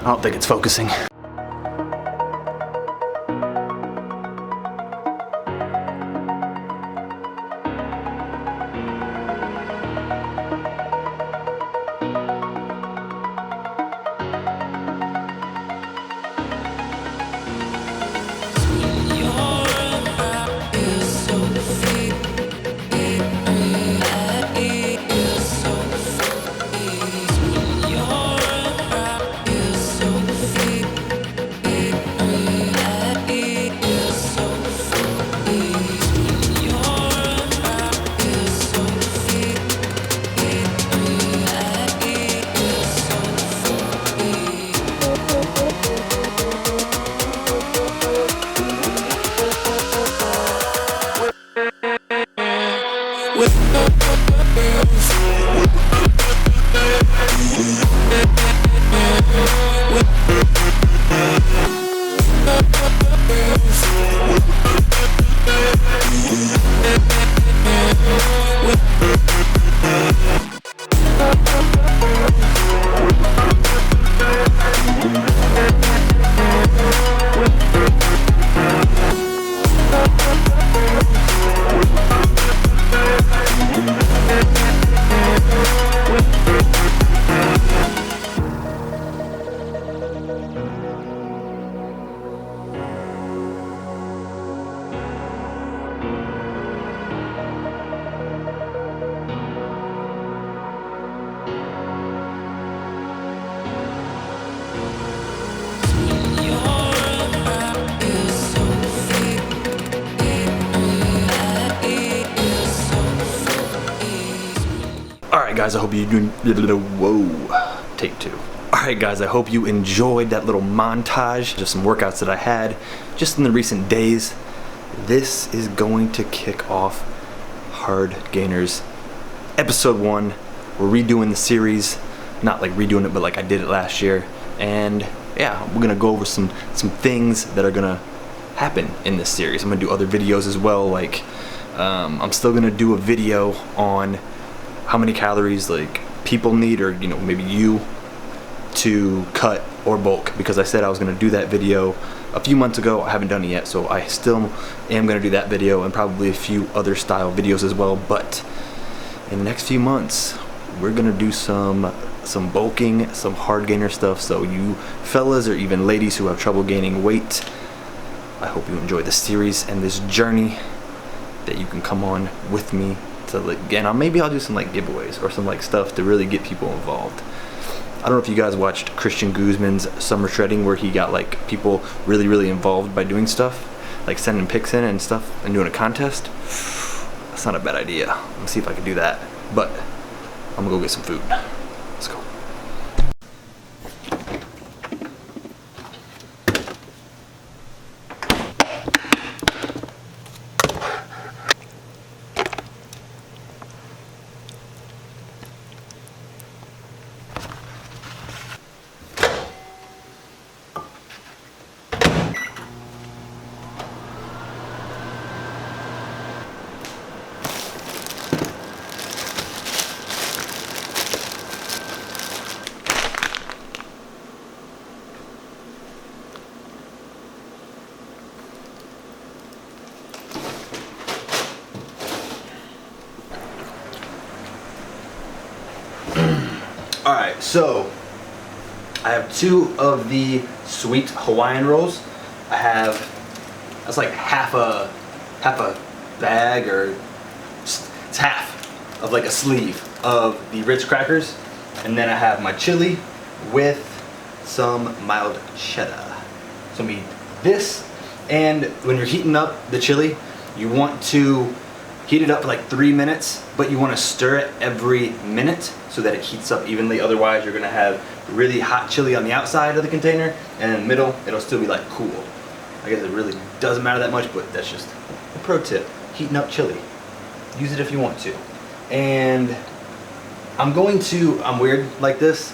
I don't think it's focusing. Alright guys, I hope you doing. Whoa, take two. Alright guys, I hope you enjoyed that little montage of some workouts that I had just in the recent days. This is going to kick off Hardgainers episode 1. We're redoing the series, not like redoing it, but like I did it last year. And yeah, we're gonna go over some things that are gonna happen in this series. I'm gonna do other videos as well. Like I'm still gonna do a video on how many calories like people need, or you know, maybe you, to cut or bulk, because I said I was gonna do that video a few months ago. I haven't done it yet, so I still am gonna do that video and probably a few other style videos as well. But in the next few months, we're gonna do some bulking, some Hardgainer stuff. So you fellas or even ladies who have trouble gaining weight, I hope you enjoy this series and this journey, that you can come on with me to, like, and maybe I'll do some like giveaways or some like stuff to really get people involved. I don't know if you guys watched Christian Guzman's summer shredding, where he got like people really involved by doing stuff, like sending pics in and stuff and doing a contest. That's not a bad idea. I'm gonna see if I can do that, but I'm gonna go get some food. Let's go. Alright, so I have 2 of the sweet Hawaiian rolls. I have, that's like half a bag, or it's half of like a sleeve of the Ritz crackers. And then I have my chili with some mild cheddar. So we need this, and when you're heating up the chili, you want to heat it up for like 3 minutes, but you want to stir it every minute so that it heats up evenly. Otherwise, you're gonna have really hot chili on the outside of the container, and in the middle, it'll still be like cool. I guess it really doesn't matter that much, but that's just a pro tip. Heating up chili. Use it if you want to. And I'm weird like this.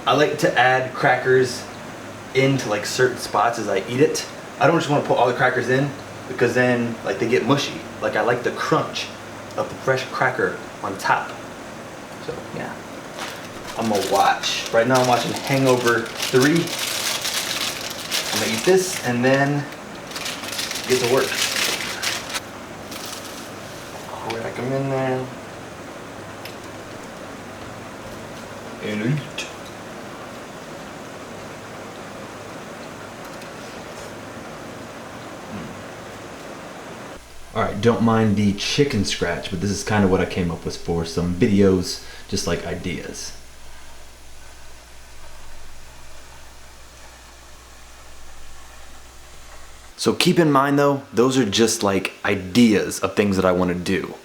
I like to add crackers into like certain spots as I eat it. I don't just want to put all the crackers in, because then like they get mushy. Like I like the crunch of the fresh cracker on top. So yeah. I'm gonna watch. Right now I'm watching Hangover 3. I'm gonna eat this and then get to work. Crack them in there. And eat. Alright, don't mind the chicken scratch, but this is kind of what I came up with for some videos, just like ideas. So keep in mind though, those are just like ideas of things that I want to do.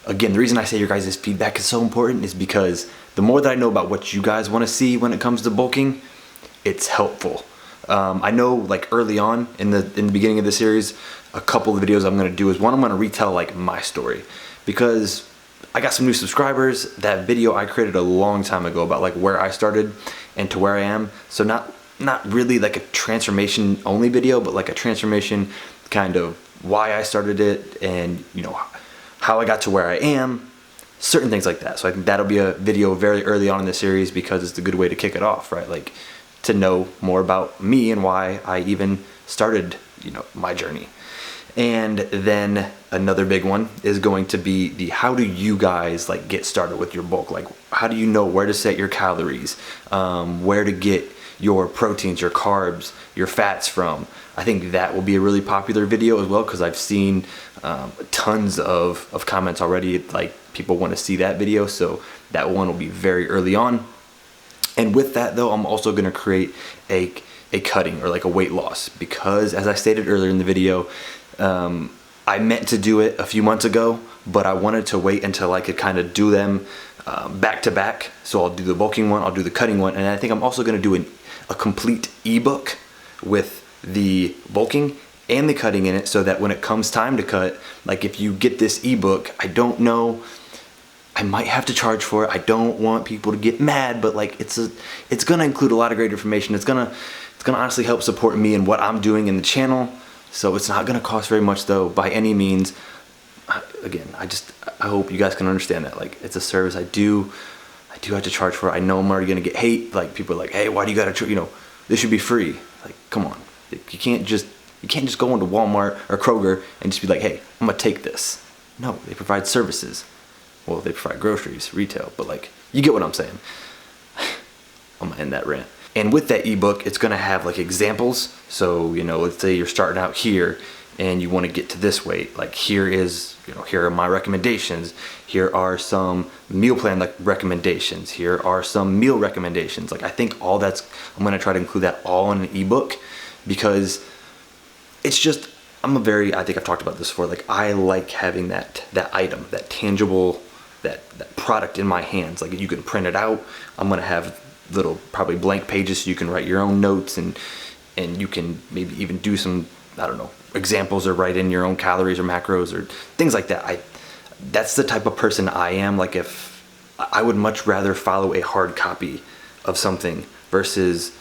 Again, the reason I say your guys' feedback is so important is because the more that I know about what you guys want to see when it comes to bulking, it's helpful. I know like early on in the beginning of the series, a couple of videos I'm going to do is one, I'm going to retell like my story, because I got some new subscribers. That video I created a long time ago about like where I started and to where I am. So not really like a transformation only video, but like a transformation kind of why I started it and you know how I got to where I am, certain things like that. So I think that'll be a video very early on in the series because it's a good way to kick it off, right? Like to know more about me and why I even started, you know, my journey. And then another big one is going to be the how do you guys like get started with your bulk? Like how do you know where to set your calories, where to get your proteins, your carbs, your fats from? I think that will be a really popular video as well because I've seen tons of comments already, like people want to see that video, so that one will be very early on. And with that though, I'm also going to create a cutting or like a weight loss, because as I stated earlier in the video, I meant to do it a few months ago, but I wanted to wait until I could kind of do them back to back. So I'll do the bulking one, I'll do the cutting one, and I think I'm also going to do a complete ebook with the bulking and the cutting in it, so that when it comes time to cut, like if you get this ebook, I don't know, I might have to charge for it. I don't want people to get mad, but like it's gonna include a lot of great information. It's gonna honestly help support me and what I'm doing in the channel. So it's not gonna cost very much though, by any means. Again, I hope you guys can understand that. Like it's a service I do have to charge for it. I know I'm already gonna get hate. Like people are like, hey, why do you gotta, you know, this should be free. Like, come on. You can't just go into Walmart or Kroger and just be like, hey, I'm gonna take this. No, they provide services. Well, they provide groceries, retail, but like, you get what I'm saying. I'm gonna end that rant. And with that ebook, it's gonna have like examples. So, you know, let's say you're starting out here and you wanna get to this weight. Like here are my recommendations. Here are some meal plan like recommendations. Here are some meal recommendations. Like I think I'm gonna try to include that all in an ebook, because it's just, I think I've talked about this before, like I like having that item, that tangible, that product in my hands. Like you can print it out. I'm gonna have little probably blank pages so you can write your own notes, and you can maybe even do some, I don't know, examples, or write in your own calories or macros or things like that. That's the type of person I am. Like if I would much rather follow a hard copy of something versus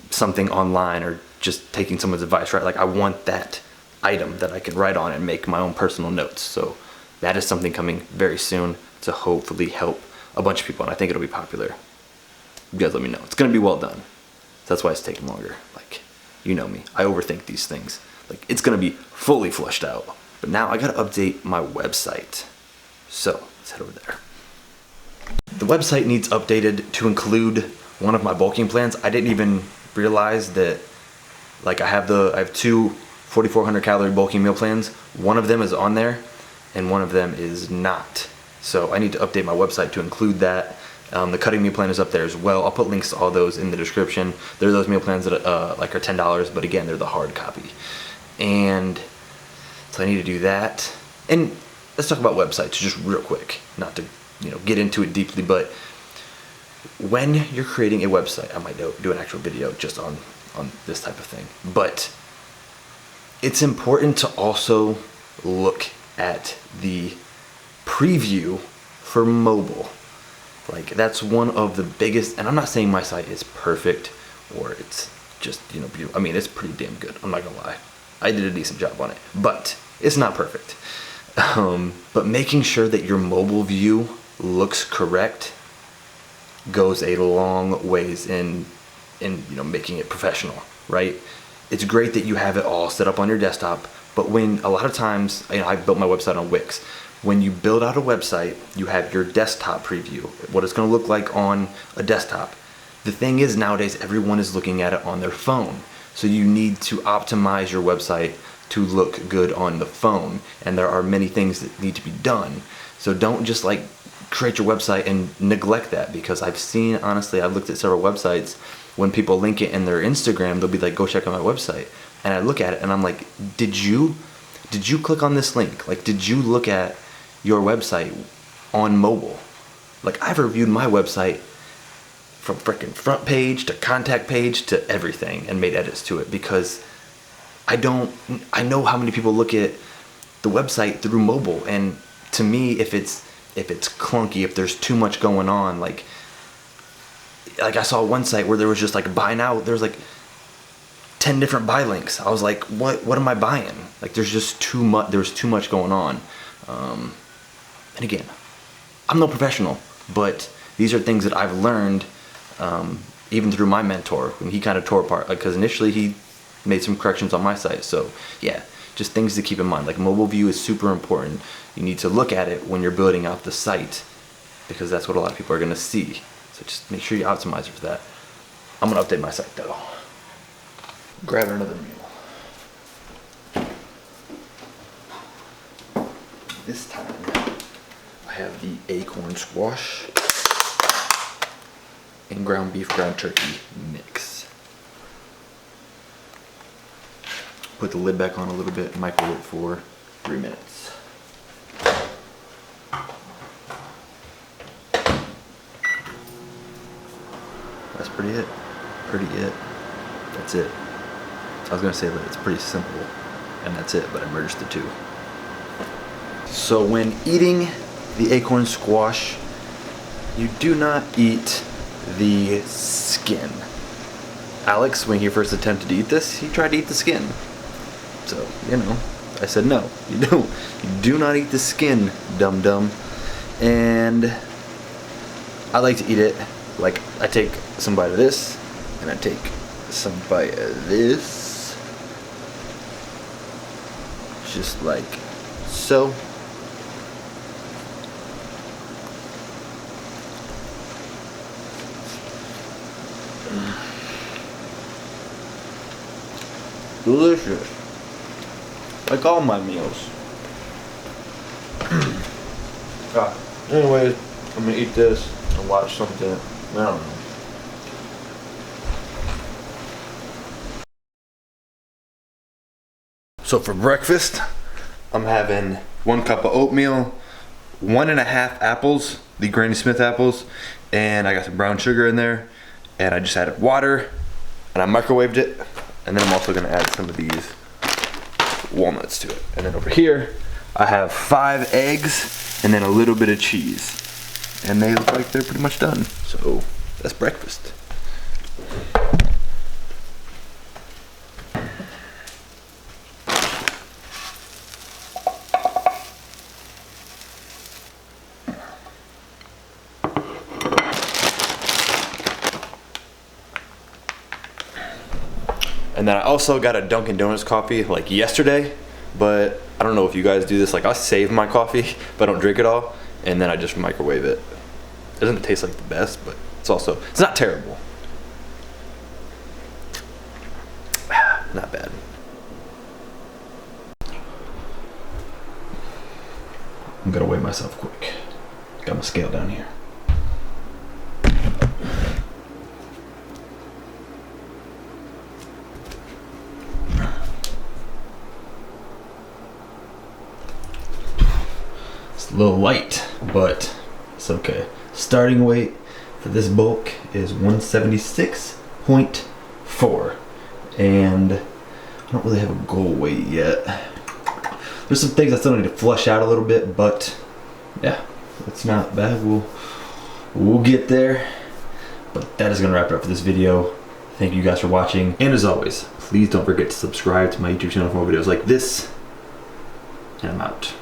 something online or just taking someone's advice, right? Like I want that item that I can write on and make my own personal notes. So that is something coming very soon to hopefully help a bunch of people, and I think it'll be popular. You guys let me know. It's gonna be well done. That's why it's taking longer. Like, you know me, I overthink these things. Like it's gonna be fully fleshed out. But now I gotta update my website. So let's head over there. The website needs updated to include one of my bulking plans. I didn't even realize that, like I have two 4,400 calorie bulking meal plans. One of them is on there and one of them is not. So I need to update my website to include that. The cutting meal plan is up there as well. I'll put links to all those in the description. There are those meal plans that like are $10, but again, they're the hard copy. And so I need to do that. And let's talk about websites just real quick, not to get into it deeply, but when you're creating a website, I might do an actual video just on this type of thing, but it's important to also look at the preview for mobile. Like that's one of the biggest, and I'm not saying my site is perfect or it's just, beautiful. I mean, it's pretty damn good. I'm not gonna lie. I did a decent job on it, but it's not perfect. But making sure that your mobile view looks correct goes a long ways in making it professional, right? It's great that you have it all set up on your desktop, but when a lot of times, I built my website on Wix. When you build out a website, you have your desktop preview, what it's going to look like on a desktop. The thing is, nowadays everyone is looking at it on their phone, so you need to optimize your website to look good on the phone, and there are many things that need to be done. So don't just like create your website and neglect that, because I've seen, honestly, I've looked at several websites, when people link it in their Instagram, they'll be like, go check out my website, and I look at it and I'm like, did you click on this link? Like, did you look at your website on mobile? Like, I've reviewed my website from freaking front page to contact page to everything and made edits to it, because I know how many people look at the website through mobile, and to me, if it's clunky, if there's too much going on, like I saw one site where there was just like buy now, there was like 10 different buy links. I was like, what am I buying? Like, there's just too much going on. And again, I'm no professional, but these are things that I've learned, even through my mentor, when he kind of tore apart, because initially he made some corrections on my site. So yeah, just things to keep in mind. Like, mobile view is super important. You need to look at it when you're building out the site, because that's what a lot of people are going to see. So just make sure you optimize it for that. I'm going to update my site though. Grab another meal. This time I have the acorn squash and ground beef, ground turkey mix. Put the lid back on a little bit, microwave it for 3 minutes. That's pretty it. That's it. I was gonna say that it's pretty simple, and that's it, but I merged the two. So when eating the acorn squash, you do not eat the skin. Alex, when he first attempted to eat this, he tried to eat the skin. So, I said no, you don't. You do not eat the skin, dum-dum. And I like to eat it like, I take some bite of this, and I take some bite of this. Just like so. Delicious. Like all my meals. Anyways, I'm gonna eat this and watch something. I don't know. So for breakfast, I'm having 1 cup of oatmeal, 1.5 apples, the Granny Smith apples, and I got some brown sugar in there, and I just added water, and I microwaved it, and then I'm also gonna add some of these walnuts to it. And then over here, I have 5 eggs, and then a little bit of cheese. And they look like they're pretty much done. So that's breakfast. And then I also got a Dunkin' Donuts coffee like yesterday, but I don't know if you guys do this. Like, I save my coffee, but I don't drink it all, and then I just microwave it. It doesn't taste like the best, but it's not terrible. Not bad. I'm gonna weigh myself quick. Got my scale down here. It's a little light, but it's okay. Starting weight for this bulk is 176.4, and I don't really have a goal weight yet. There's some things I still need to flush out a little bit, but yeah, it's not bad. We'll get there. But that is gonna wrap it up for this video. Thank you guys for watching, and as always, please don't forget to subscribe to my YouTube channel for more videos like this, and I'm out.